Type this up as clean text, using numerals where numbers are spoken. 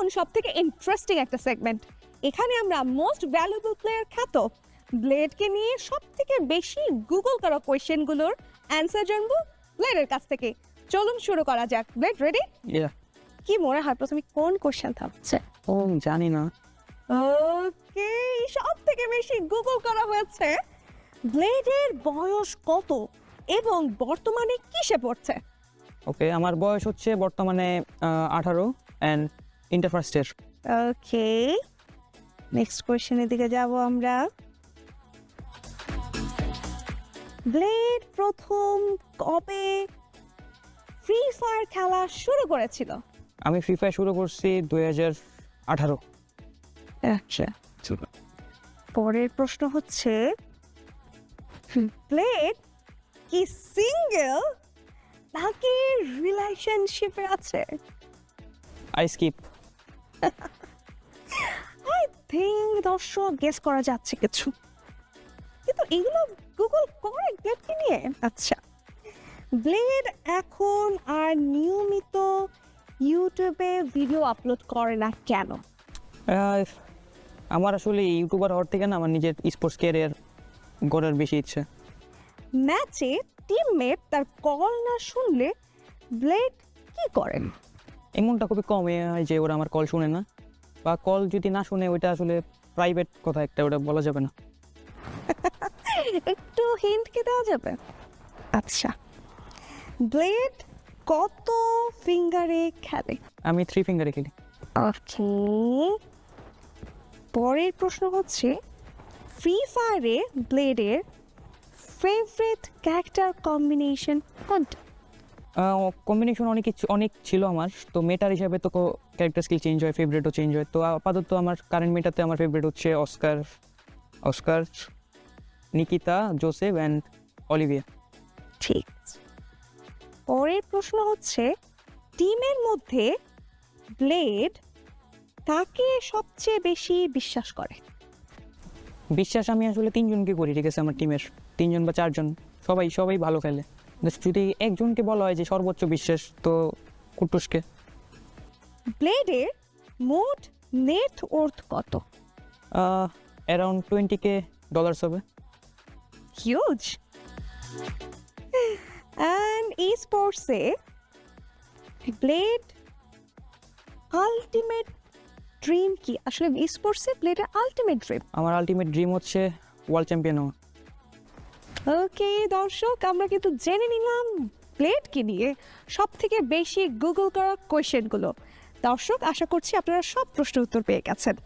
এখন সবথেকে ইন্টারেস্টিং একটা সেগমেন্ট, এখানে আমরা মোস্ট ভ্যালুয়েবল প্লেয়ার খ্যাত ব্লেডকে নিয়ে সবথেকে বেশি গুগল করা কোয়েশ্চেনগুলোর অ্যান্সার জানবো ব্লেডের কাছ থেকে। চলুন শুরু করা যাক। Blade ready? কি মনে হয় প্রথমে কোন কোয়েশ্চেন থাকছে? ও জানি না। ওকে, সবথেকে বেশি গুগল করা হয়েছে ব্লেডের বয়স কত এবং বর্তমানে কিসে পড়ছে? ওকে, আমার বয়স হচ্ছে বর্তমানে 18 and inter first year. Okay, next কোয়েশ্চেনের দিকে যাব আমরা। ব্লেড প্রথম কবে ফ্রি ফায়ার খেলা শুরু করেছিল? আমি ফ্রি ফায়ার শুরু করছি 2018। আচ্ছা, পরের প্রশ্ন হচ্ছে ব্লেড কি সিঙ্গেল নাকি রিলেশনশিপে আছে? I skip. আই থিঙ্ক দর্শক গেস করা যাচ্ছে কিছু, কিন্তু এগুলো গুগল করে ব্লেডকে নিয়ে। আচ্ছা, ব্লেড এখন আর নিয়মিত ইউটিউবে ভিডিও আপলোড করে না কেন? আমার আসলে ইউটিউবার হওয়ার থেকে না আমার নিজের স্পোর্টস ক্যারিয়ার গড়ার বেশি ইচ্ছে। ম্যাচে টিমমেট তার কল না শুনলে ব্লেড কি করেন? এমনটা খুবই কম হয় যে ওরা আমার কল শুনে না, বা কল যদি না শুনে ওইটা আসলে প্রাইভেট কথা একটা, ওটা বলা যাবে না। একটু হিন্ট কি দেওয়া যাবে? আচ্ছা, ব্লেড কত ফিঙ্গারে খেলে? আমি 3 ফিঙ্গারে খেলি। ওকে, পরের প্রশ্ন হচ্ছে ফ্রি ফায়ারে ব্লেডের ফেভারিট ক্যারেক্টার কম্বিনেশন কোনটা? কম্বিনেশন অনেক ছিল আমার, তো মেটার হিসাবে তো ক্যারেক্টার স্কিল চেঞ্জ হয়, ফেভারিটও চেঞ্জ হয়। তো আপাতত আমার কারেন্ট মেটাতে আমার ফেভারিট হচ্ছে Oscar, Nikita, Joseph and Olivia. ঠিক আছে। পরের প্রশ্ন হচ্ছে টিমের মধ্যে ব্লেড কাকে সবচেয়ে বেশি বিশ্বাস করে? বিশ্বাস আমি আসলে 3 জনকে করি, ঠিক আছে? আমার টিমের 3 জন বা 4 জন, সবাই ভালো খেলে। যদি একজনকে বলা হয় যে সর্বোচ্চ বিশ্বাস, তো কুটুসকে। ব্লেডের মোট নেট ওর্থ কত? অ্যারাউন্ড $20K হবে। হিউজ। অ্যান্ড ই স্পোর্টসে ব্লেড আলটিমেট ড্রিম কি? আসলে ই স্পোর্টসে ব্লেডের আলটিমেট ড্রিম? আমার আলটিমেট ড্রিম হচ্ছে ওয়ার্ল্ড চ্যাম্পিয়ন হওয়া। ওকে দর্শক, আমরা কিন্তু জেনে নিলাম ব্লেডকে নিয়ে সব থেকে বেশি গুগল করা কোয়েশ্চেনগুলো। দর্শক, আশা করছি আপনারা সব প্রশ্নের উত্তর পেয়ে গেছেন।